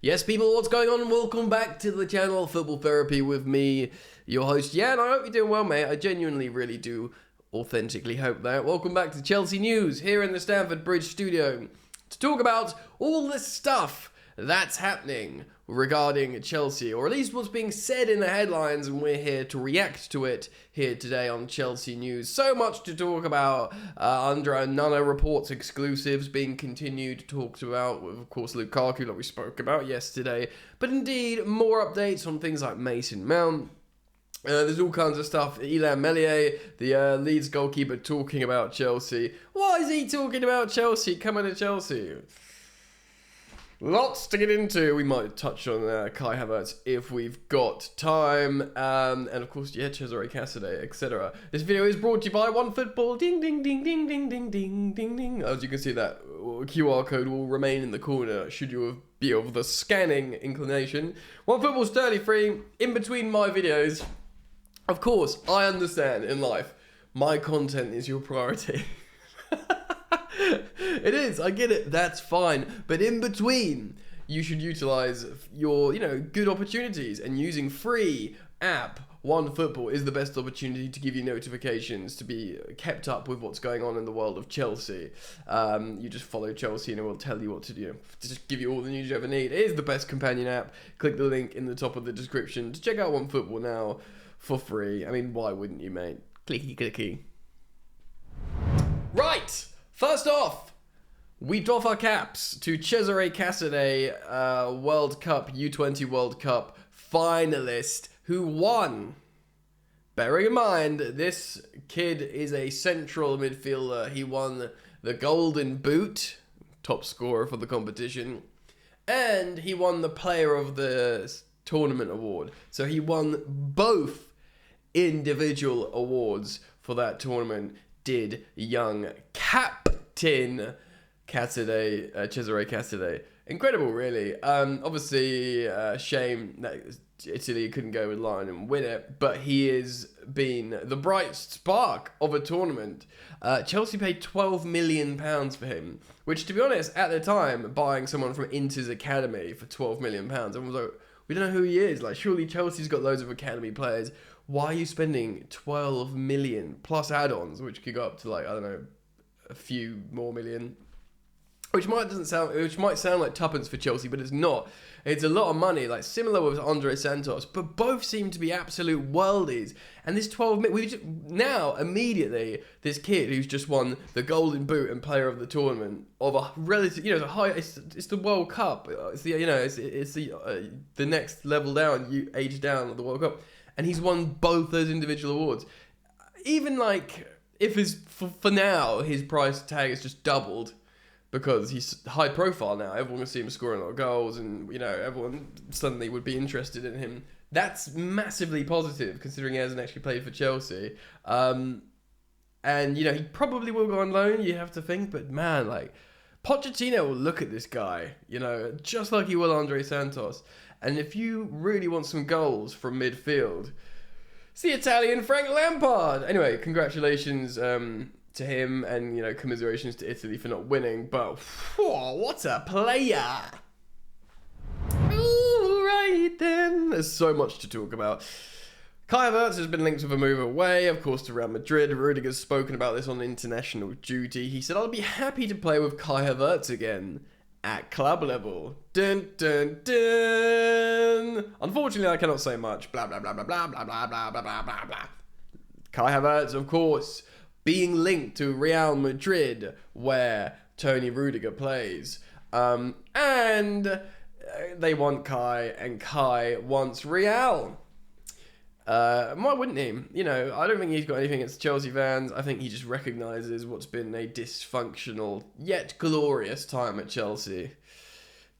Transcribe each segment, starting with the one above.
Yes, people, what's going on? Welcome back to the channel, Football Therapy, with me, your host, and I hope you're doing well, mate. I genuinely really do authentically hope that. Welcome back to Chelsea News, here in the Stamford Bridge studio, to talk about all this stuff that's happening regarding Chelsea, or at least what's being said in the headlines, and we're here to react to it here today on Chelsea News. So much to talk about. Under Onana reports, exclusives being continued, talked about with, of course, Lukaku, like we spoke about yesterday, but indeed more updates on things like Mason Mount. There's all kinds of stuff. Illan Meslier, the Leeds goalkeeper, talking about Chelsea. Why is he talking about Chelsea? Coming to Chelsea. Lots to get into. We might touch on Kai Havertz if we've got time. And of course, Cesare Casadei, etc. This video is brought to you by OneFootball. Ding, ding, ding, ding, ding, ding, ding, ding, ding. As you can see, that QR code will remain in the corner should you be of the scanning inclination. OneFootball's totally free. In between my videos, of course, I understand in life, my content is your priority. It is, I get it, that's fine. But in between, you should utilize your, good opportunities. And using free app, OneFootball, is the best opportunity to give you notifications, to be kept up with what's going on in the world of Chelsea. You just follow Chelsea and it will tell you what to do. To just give you all the news you ever need. It is the best companion app. Click the link in the top of the description to check out OneFootball now for free. I mean, why wouldn't you, mate? Clicky, clicky. Right! First off, we doff our caps to Cesare Casadei, World Cup, U20 World Cup finalist, who won. Bearing in mind, this kid is a central midfielder. He won the Golden Boot, top scorer for the competition, and he won the Player of the Tournament award. So he won both individual awards for that tournament, did young Captain Cesare Casadei. Incredible, really. Obviously, shame that Italy couldn't go with line and win it, but he has been the bright spark of a tournament. Chelsea paid £12 million for him, which, to be honest, at the time, buying someone from Inter's academy for £12 million, everyone was like, we don't know who he is. Like, surely Chelsea's got loads of academy players. Why are you spending 12 million plus add-ons, which could go up to, like, I don't know, a few more million? Which might sound like tuppence for Chelsea, but it's not. It's a lot of money, like similar with Andre Santos, but both seem to be absolute worldies. And this 12 million, now immediately, this kid who's just won the Golden Boot and Player of the Tournament of a relative, it's a high, it's the World Cup. It's the it's the next level down, age down of the World Cup, and he's won both those individual awards. Even like if for now his price tag is just doubled, because he's high profile now. Everyone can see him scoring a lot of goals, and everyone suddenly would be interested in him. That's massively positive, considering he hasn't actually played for Chelsea. And he probably will go on loan, you have to think, but man, like, Pochettino will look at this guy, just like he will Andre Santos. And if you really want some goals from midfield, it's the Italian Frank Lampard. Anyway, congratulations to him, and commiserations to Italy for not winning, but whoa, what a player. Alright then, there's so much to talk about. Kai Havertz has been linked with a move away, of course, to Real Madrid. Rudiger's spoken about this on international duty. He said, I'll be happy to play with Kai Havertz again at club level. Dun dun dun. Unfortunately, I cannot say much. Blah blah blah blah blah blah blah blah blah blah blah blah. Kai Havertz, of course, being linked to Real Madrid, where Tony Rudiger plays. And they want Kai, and Kai wants Real. Why wouldn't he? I don't think he's got anything against Chelsea fans. I think he just recognises what's been a dysfunctional yet glorious time at Chelsea.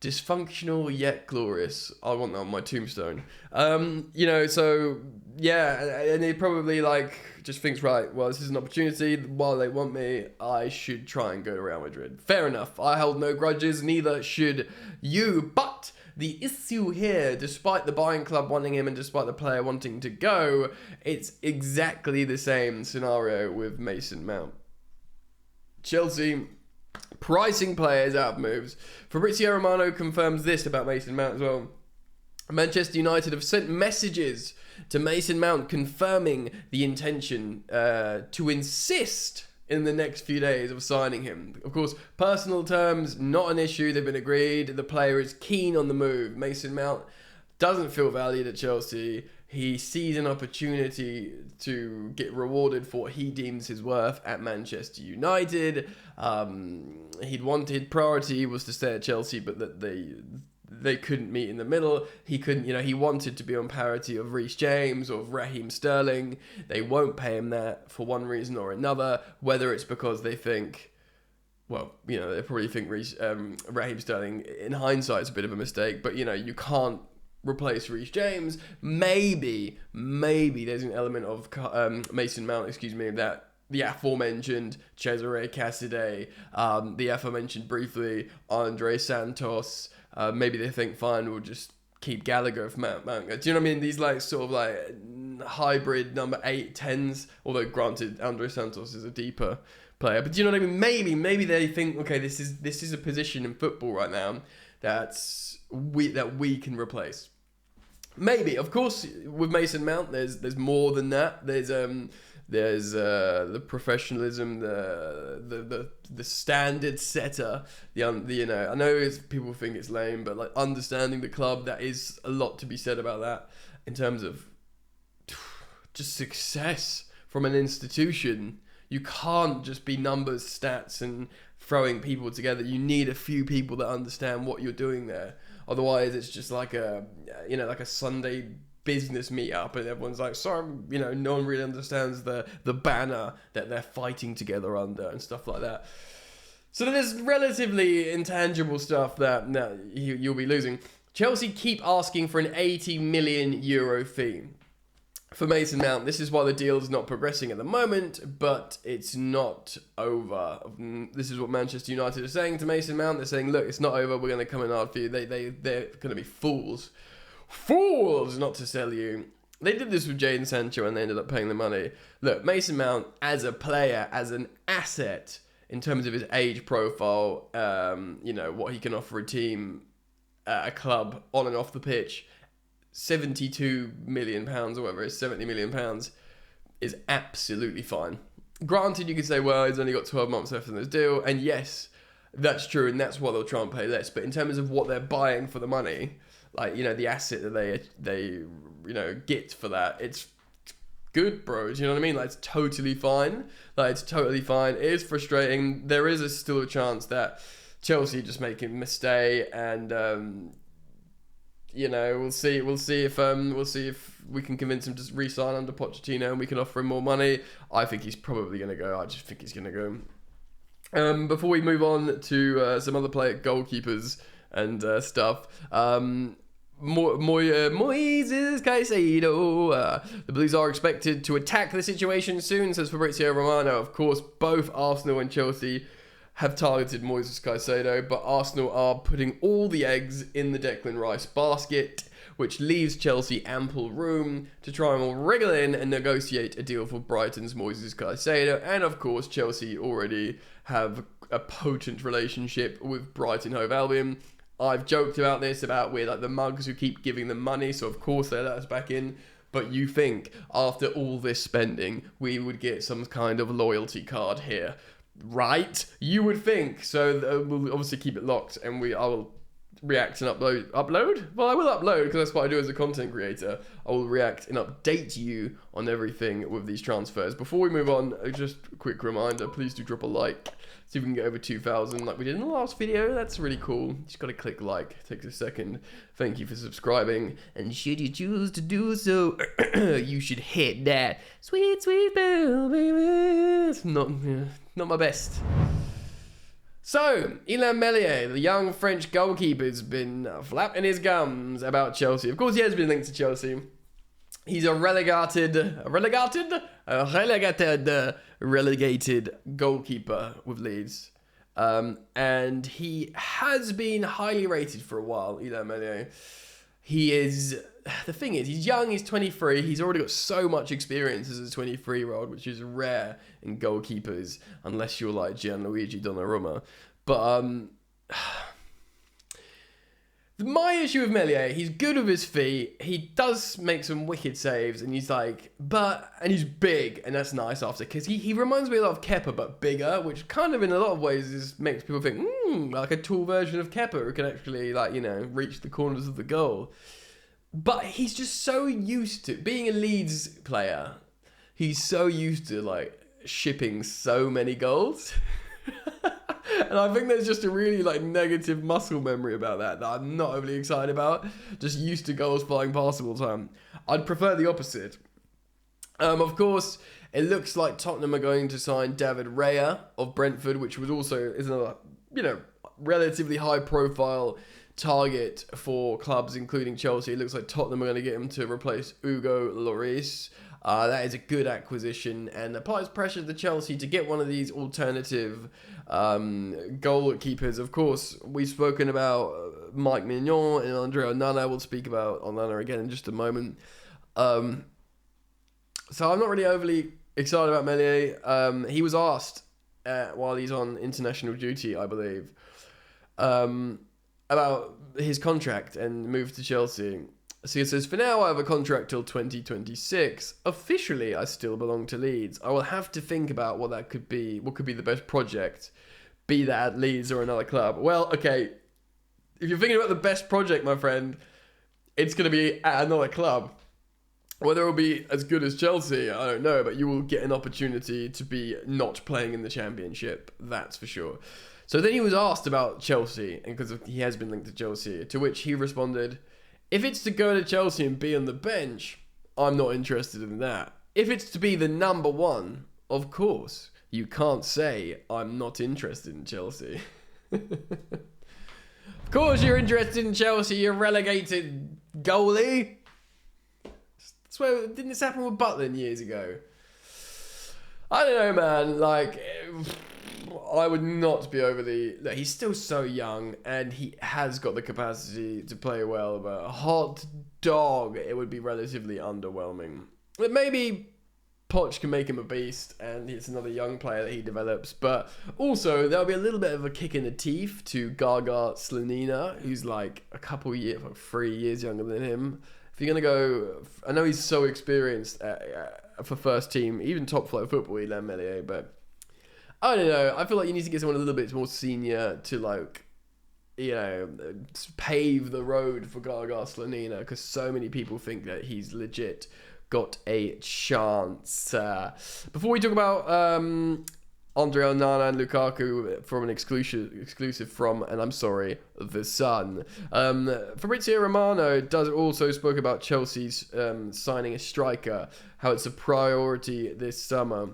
Dysfunctional yet glorious. I want that on my tombstone. So yeah, and he probably just thinks, right, well, this is an opportunity. While they want me, I should try and go to Real Madrid. Fair enough. I hold no grudges, neither should you. But the issue here, despite the buying club wanting him and despite the player wanting to go, it's exactly the same scenario with Mason Mount. Chelsea Pricing players out of moves. Fabrizio Romano confirms this about Mason Mount as well. Manchester United have sent messages to Mason Mount confirming the intention to insist in the next few days of signing him. Of course, personal terms, not an issue. They've been agreed. The player is keen on the move. Mason Mount doesn't feel valued at Chelsea. He sees an opportunity to get rewarded for what he deems his worth at Manchester United. Priority was to stay at Chelsea, but that they couldn't meet in the middle. He couldn't, he wanted to be on parity of Reece James or of Raheem Sterling. They won't pay him that for one reason or another, whether it's because they think, they probably think Raheem Sterling, in hindsight, is a bit of a mistake, but, you can't replace Reece James. Maybe there's an element of Mason Mount, that the aforementioned Cesare Casadei, the aforementioned briefly Andre Santos, maybe they think, fine, we'll just keep Gallagher for Mount. Do you know what I mean? These hybrid number 8, 10s, although granted Andre Santos is a deeper player, but do you know what I mean? Maybe they think, okay, this is a position in football right now that we can replace. Maybe, of course, with Mason Mount, there's more than that. There's the professionalism, the standard setter. I know people think it's lame, but understanding the club, that is a lot to be said about that in terms of just success from an institution. You can't just be numbers, stats, and throwing people together. You need a few people that understand what you're doing there. Otherwise, it's just like a Sunday business meetup, and everyone's like, sorry, no one really understands the banner that they're fighting together under and stuff like that. So there's relatively intangible stuff that you'll be losing. Chelsea keep asking for an €80 million fee for Mason Mount. This is why the deal is not progressing at the moment, but it's not over. This is what Manchester United are saying to Mason Mount. They're saying, look, it's not over. We're going to come in hard for you. They're going to be fools not to sell you. They did this with Jadon Sancho and they ended up paying the money. Look, Mason Mount as a player, as an asset in terms of his age profile, what he can offer a team, a club on and off the pitch, £72 million or whatever it is, £70 million is absolutely fine. Granted, you could say, well, he's only got 12 months left in this deal, and yes, that's true, and that's why they'll try and pay less. But in terms of what they're buying for the money, the asset that they get for that, it's good, bro. Do you know what I mean? It's totally fine. It's totally fine. It is frustrating. There is still a chance that Chelsea just make him stay, and we'll see if we can convince him to re-sign under Pochettino and we can offer him more money. I think he's probably going to go. I just think he's going to go. Before we move on to some other goalkeepers and stuff, Moises Caicedo. The Blues are expected to attack the situation soon, says Fabrizio Romano. Of course, both Arsenal and Chelsea have targeted Moises Caicedo, but Arsenal are putting all the eggs in the Declan Rice basket, which leaves Chelsea ample room to try and wriggle in and negotiate a deal for Brighton's Moises Caicedo. And of course, Chelsea already have a potent relationship with Brighton Hove Albion. I've joked about this, about we're like the mugs who keep giving them money, so of course they let us back in. But you think, after all this spending, we would get some kind of loyalty card here, right? You would think. So we'll obviously keep it locked, and I will react and upload? Well, I will upload, because that's what I do as a content creator. I will react and update you on everything with these transfers. Before we move on, just a quick reminder, please do drop a like. See if we can get over 2,000 like we did in the last video. That's really cool. Just got to click like. It takes a second. Thank you for subscribing. And should you choose to do so, you should hit that sweet, sweet bell, baby. It's not my best. So, Illan Meslier, the young French goalkeeper, has been flapping his gums about Chelsea. Of course, he has been linked to Chelsea. He's a relegated goalkeeper with Leeds. And he has been highly rated for a while, Illan Meslier. The thing is, he's young, he's 23, he's already got so much experience as a 23-year-old, which is rare in goalkeepers, unless you're like Gianluigi Donnarumma. But my issue with Meslier, he's good with his feet. He does make some wicked saves, and he's and he's big, and that's nice after, because he reminds me a lot of Kepa, but bigger, which kind of in a lot of ways makes people think, like a tall version of Kepa who can actually, reach the corners of the goal. But he's just so used to being a Leeds player. He's so used to shipping so many goals. And I think there's just a really negative muscle memory about that I'm not overly excited about. Just used to goals flying past all the time. I'd prefer the opposite. Of course, it looks like Tottenham are going to sign David Raya of Brentford, which is another relatively high profile target for clubs, including Chelsea. It looks like Tottenham are going to get him to replace Hugo Lloris. That is a good acquisition and applies pressure to Chelsea to get one of these alternative goalkeepers. Of course, we've spoken about Mike Mignon and Andre Onana. We'll speak about Onana again in just a moment. So I'm not really overly excited about Meslier. He was asked while he's on international duty, I believe, about his contract and move to Chelsea. So he says, for now, I have a contract till 2026. Officially, I still belong to Leeds. I will have to think about what could be the best project, be that at Leeds or another club. Well, okay, if you're thinking about the best project, my friend, it's going to be at another club. Whether it will be as good as Chelsea, I don't know, but you will get an opportunity to be not playing in the Championship, that's for sure. So then he was asked about Chelsea, and because he has been linked to Chelsea, to which he responded, if it's to go to Chelsea and be on the bench, I'm not interested in that. If it's to be the number one, of course, you can't say I'm not interested in Chelsea. Of course you're interested in Chelsea, you're relegated goalie. Didn't this happen with Butler years ago? I don't know, man. I would not be overly... He's still so young, and he has got the capacity to play well, but hot dog, it would be relatively underwhelming. But maybe Poch can make him a beast, and it's another young player that he develops, but also there'll be a little bit of a kick in the teeth to Gaga Slonina, who's a couple years, 3 years younger than him. If you're going to go... I know he's so experienced for first team, even top flight football, Ilan Meslier, but... I don't know. I feel like you need to get someone a little bit more senior to pave the road for Gaga Slonina, because so many people think that he's legit got a chance. Before we talk about Andre Onana and Lukaku from an exclusive from, and I'm sorry, The Sun. Fabrizio Romano does also spoke about Chelsea's signing a striker, how it's a priority this summer.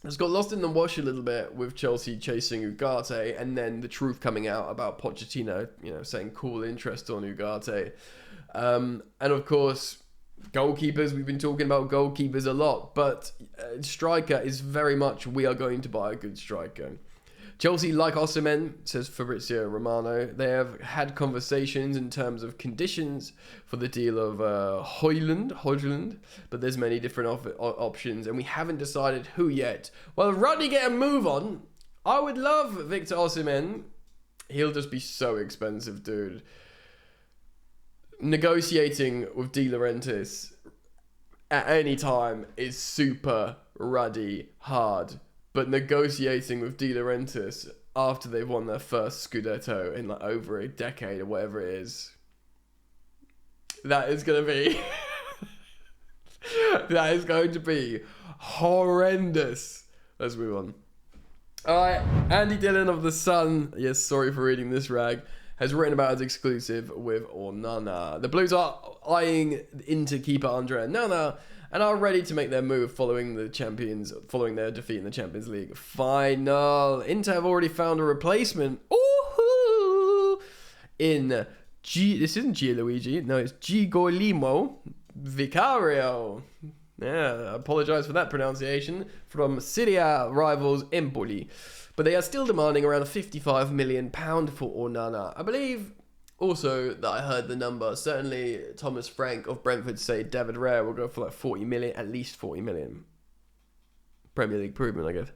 It's got lost in the wash a little bit with Chelsea chasing Ugarte, and then the truth coming out about Pochettino, saying cool interest on Ugarte. And of course, goalkeepers, we've been talking about goalkeepers a lot, but striker is very much, we are going to buy a good striker. Chelsea like Osimhen, says Fabrizio Romano. They have had conversations in terms of conditions for the deal of Højlund, but there's many different options, and we haven't decided who yet. Well, Rodney get a move on. I would love Victor Osimhen. He'll just be so expensive, dude. Negotiating with De Laurentiis at any time is super ruddy hard. But negotiating with De Laurentiis after they've won their first Scudetto in over a decade or whatever it is, that is going to be... that is going to be horrendous. Let's move on. Alright, Andy Dillon of The Sun, yes, sorry for reading this rag, has written about his exclusive with Onana. The Blues are eyeing into keeper Andre Onana and are ready to make their move following their defeat in the Champions League final. Inter have already found a replacement. Ooh, this isn't Gianluigi, no, it's Gigolimo Vicario. Yeah, I apologise for that pronunciation. From Serie A rivals Empoli. But they are still demanding around £55 million for Onana. I believe also that I heard the number. Certainly Thomas Frank of Brentford say David Raya will go for 40 million, at least 40 million. Premier League improvement, I guess.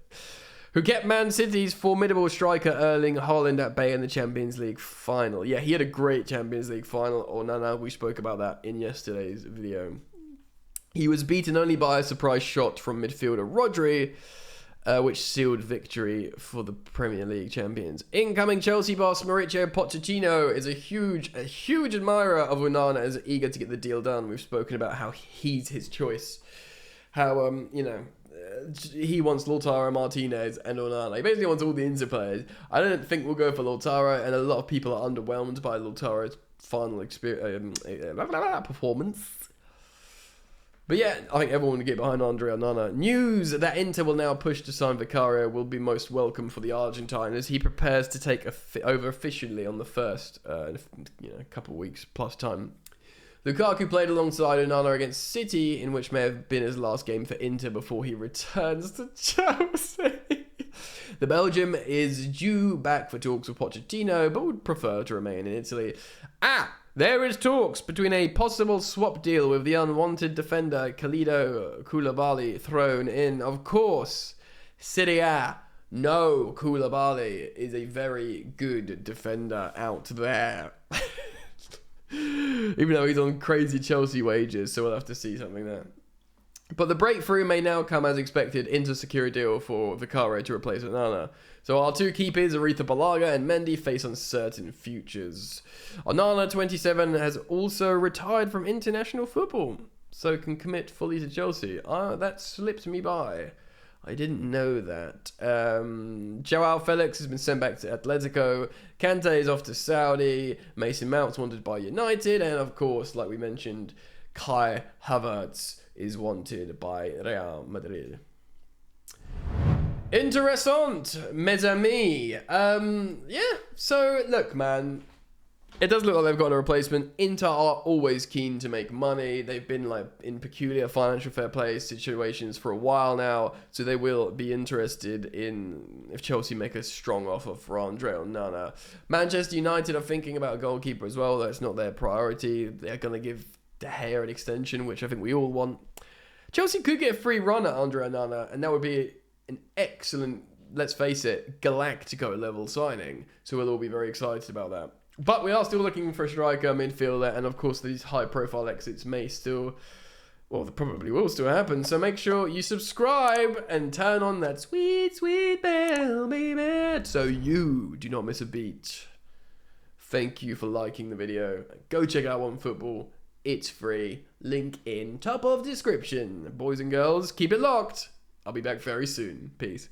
who kept Man City's formidable striker Erling Haaland at bay in the Champions League final. Yeah, he had a great Champions League final. Onana, we spoke about that in yesterday's video. He was beaten only by a surprise shot from midfielder Rodri, which sealed victory for the Premier League champions. Incoming Chelsea boss Mauricio Pochettino is a huge admirer of Onana and is eager to get the deal done. We've spoken about how he's his choice. How, he wants Lautaro Martinez and Onana. He basically wants all the Inter players. I don't think we'll go for Lautaro, and a lot of people are underwhelmed by Lautaro's final performance. But yeah, I think everyone will get behind Andre Onana. News that Inter will now push to sign Vicario will be most welcome for the Argentine as he prepares to take over officially on the 1st, in a couple of weeks plus time. Lukaku played alongside Onana against City, in which may have been his last game for Inter before he returns to Chelsea. The Belgium is due back for talks with Pochettino, but would prefer to remain in Italy. There is talks between a possible swap deal with the unwanted defender Kalidou Koulibaly thrown in. Of course, Serie A. No, Koulibaly is a very good defender out there. Even though he's on crazy Chelsea wages, so we'll have to see something there. But the breakthrough may now come as expected into secure a deal for Vicario to replace Onana. So our two keepers, Aretha Balaga and Mendy, face uncertain futures. Onana, 27, has also retired from international football, so can commit fully to Chelsea. That slipped me by. I didn't know that. Joao Felix has been sent back to Atletico. Kante is off to Saudi. Mason Mount's wanted by United. And of course, like we mentioned, Kai Havertz is wanted by Real Madrid. Interessant, mes amis. So look, man, it does look like they've got a replacement. Inter are always keen to make money. They've been in peculiar financial fair play situations for a while now, so they will be interested in if Chelsea make a strong offer for Andre Onana. Manchester United are thinking about a goalkeeper as well, though it's not their priority. They're going to give De Gea an extension, which I think we all want. Chelsea could get a free run at Andre Onana, and that would be an excellent, let's face it, Galactico level signing. So we'll all be very excited about that. But we are still looking for a striker, midfielder, and of course these high-profile exits may still, well, they probably will still happen. So make sure you subscribe and turn on that sweet, sweet bell, baby, so you do not miss a beat. Thank you for liking the video. Go check out OneFootball. It's free. Link in top of description. Boys and girls, keep it locked. I'll be back very soon. Peace.